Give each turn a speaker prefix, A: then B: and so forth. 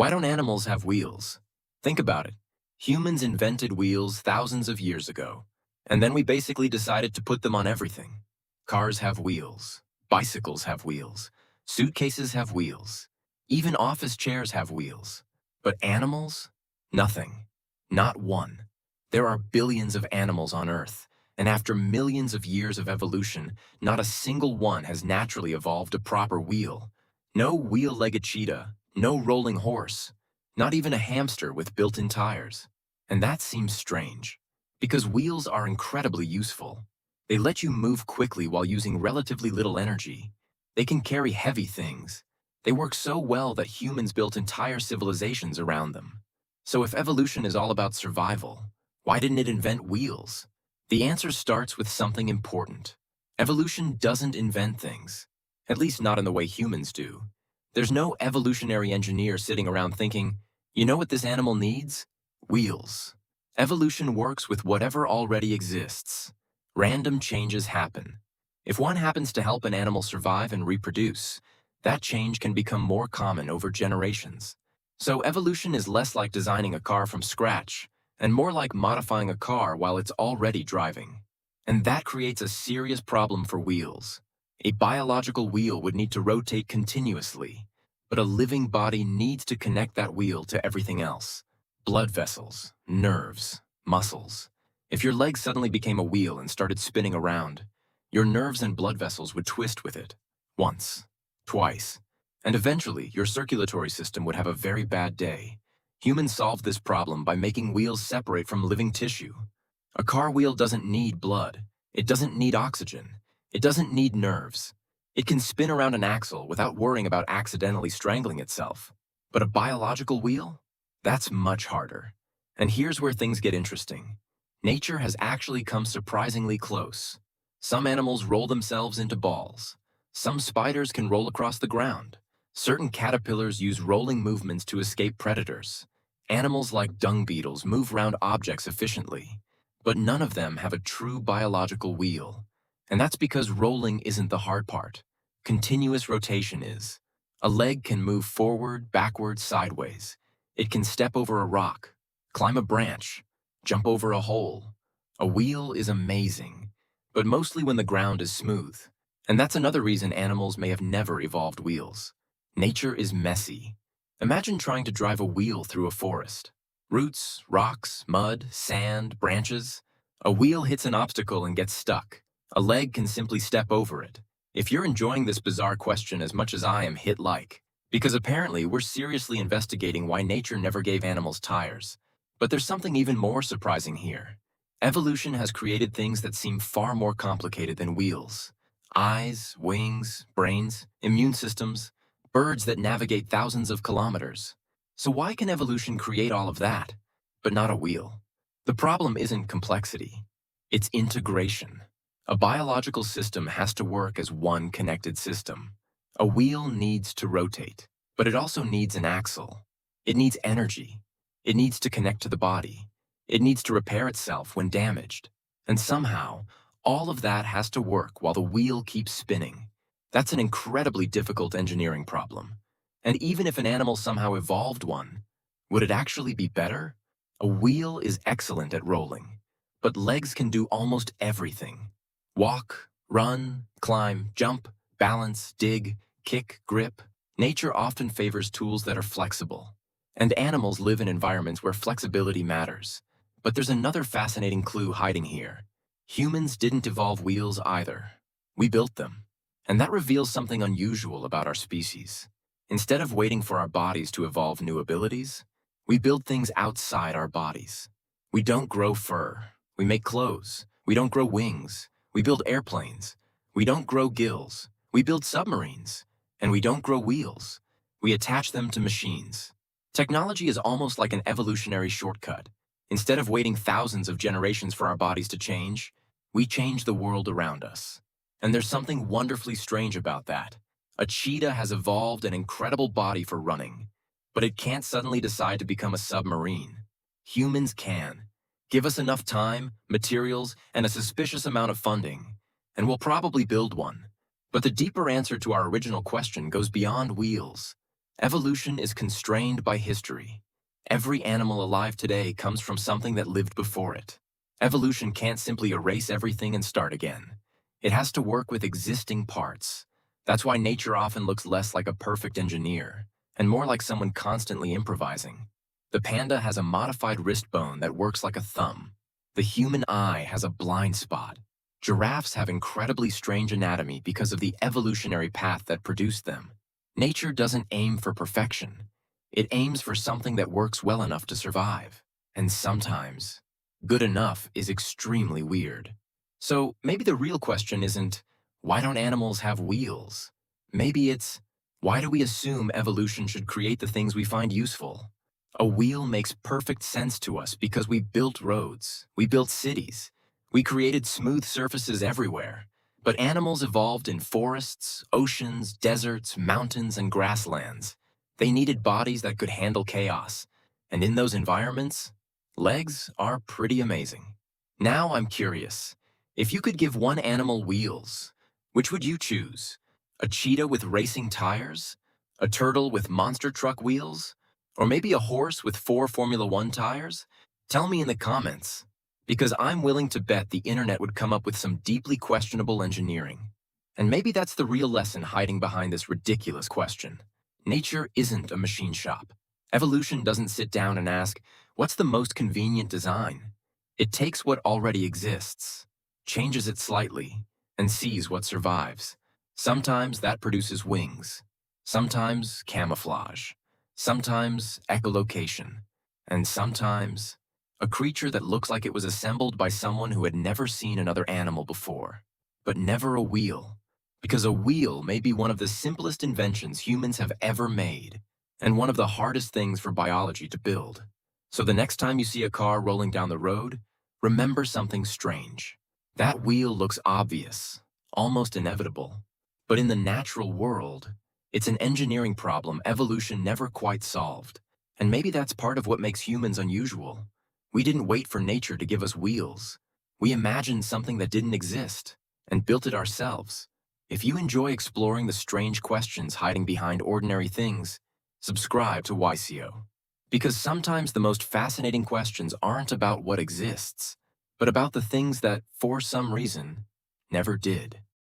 A: Why don't animals have wheels? Think about it. Humans invented wheels thousands of years ago, and then we basically decided to put them on everything. Cars have wheels. Bicycles have wheels. Suitcases have wheels. Even office chairs have wheels. But animals? Nothing. Not one. There are billions of animals on Earth, and after millions of years of evolution, not a single one has naturally evolved a proper wheel. No wheel-legged cheetah, no rolling horse, not even a hamster with built-in tires. And that seems strange, because wheels are incredibly useful. They let you move quickly while using relatively little energy. They can carry heavy things. They work so well that humans built entire civilizations around them. So if evolution is all about survival, why didn't it invent wheels? The answer starts with something important. Evolution doesn't invent things, at least not in the way humans do. There's no evolutionary engineer sitting around thinking, you know what this animal needs? Wheels. Evolution works with whatever already exists. Random changes happen. If one happens to help an animal survive and reproduce, that change can become more common over generations. So evolution is less like designing a car from scratch, and more like modifying a car while it's already driving. And that creates a serious problem for wheels. A biological wheel would need to rotate continuously, but a living body needs to connect that wheel to everything else. Blood vessels, nerves, muscles. If your leg suddenly became a wheel and started spinning around, your nerves and blood vessels would twist with it. Once, twice, and eventually your circulatory system would have a very bad day. Humans solved this problem by making wheels separate from living tissue. A car wheel doesn't need blood. It doesn't need oxygen. It doesn't need nerves. It can spin around an axle without worrying about accidentally strangling itself. But a biological wheel? That's much harder. And here's where things get interesting. Nature has actually come surprisingly close. Some animals roll themselves into balls. Some spiders can roll across the ground. Certain caterpillars use rolling movements to escape predators. Animals like dung beetles move around objects efficiently. But none of them have a true biological wheel. And that's because rolling isn't the hard part. Continuous rotation is. A leg can move forward, backward, sideways. It can step over a rock, climb a branch, jump over a hole. A wheel is amazing, but mostly when the ground is smooth. And that's another reason animals may have never evolved wheels. Nature is messy. Imagine trying to drive a wheel through a forest. Roots, rocks, mud, sand, branches. A wheel hits an obstacle and gets stuck. A leg can simply step over it. If you're enjoying this bizarre question as much as I am, hit like. Because apparently we're seriously investigating why nature never gave animals tires. But there's something even more surprising here. Evolution has created things that seem far more complicated than wheels. Eyes, wings, brains, immune systems, birds that navigate thousands of kilometers. So why can evolution create all of that, but not a wheel? The problem isn't complexity. It's integration. A biological system has to work as one connected system. A wheel needs to rotate, but it also needs an axle. It needs energy. It needs to connect to the body. It needs to repair itself when damaged. And somehow, all of that has to work while the wheel keeps spinning. That's an incredibly difficult engineering problem. And even if an animal somehow evolved one, would it actually be better? A wheel is excellent at rolling, but legs can do almost everything. Walk, run, climb, jump, balance, dig, kick, grip. Nature often favors tools that are flexible. And animals live in environments where flexibility matters. But there's another fascinating clue hiding here. Humans didn't evolve wheels either. We built them. And that reveals something unusual about our species. Instead of waiting for our bodies to evolve new abilities, we build things outside our bodies. We don't grow fur. We make clothes. We don't grow wings. We build airplanes. We don't grow gills. We build submarines. And we don't grow wheels. We attach them to machines. Technology is almost like an evolutionary shortcut. Instead of waiting thousands of generations for our bodies to change, we change the world around us. And there's something wonderfully strange about that. A cheetah has evolved an incredible body for running, but it can't suddenly decide to become a submarine. Humans can. Give us enough time, materials, and a suspicious amount of funding, and we'll probably build one. But the deeper answer to our original question goes beyond wheels. Evolution is constrained by history. Every animal alive today comes from something that lived before it. Evolution can't simply erase everything and start again. It has to work with existing parts. That's why nature often looks less like a perfect engineer and more like someone constantly improvising. The panda has a modified wrist bone that works like a thumb. The human eye has a blind spot. Giraffes have incredibly strange anatomy because of the evolutionary path that produced them. Nature doesn't aim for perfection. It aims for something that works well enough to survive. And sometimes, good enough is extremely weird. So maybe the real question isn't, why don't animals have wheels? Maybe it's, why do we assume evolution should create the things we find useful? A wheel makes perfect sense to us because we built roads, we built cities, we created smooth surfaces everywhere. But animals evolved in forests, oceans, deserts, mountains, and grasslands. They needed bodies that could handle chaos. And in those environments, legs are pretty amazing. Now I'm curious. If you could give one animal wheels, which would you choose? A cheetah with racing tires? A turtle with monster truck wheels? Or maybe a horse with 4 Formula One tires? Tell me in the comments, because I'm willing to bet the internet would come up with some deeply questionable engineering. And maybe that's the real lesson hiding behind this ridiculous question. Nature isn't a machine shop. Evolution doesn't sit down and ask, what's the most convenient design? It takes what already exists, changes it slightly, and sees what survives. Sometimes that produces wings, sometimes camouflage, sometimes echolocation, and sometimes a creature that looks like it was assembled by someone who had never seen another animal before. But never a wheel, because a wheel may be one of the simplest inventions humans have ever made, and one of the hardest things for biology to build. So the next time you see a car rolling down the road, remember something strange. That wheel looks obvious, almost inevitable. But in the natural world, it's an engineering problem evolution never quite solved. And maybe that's part of what makes humans unusual. We didn't wait for nature to give us wheels. We imagined something that didn't exist and built it ourselves. If you enjoy exploring the strange questions hiding behind ordinary things, subscribe to Whysio. Because sometimes the most fascinating questions aren't about what exists, but about the things that, for some reason, never did.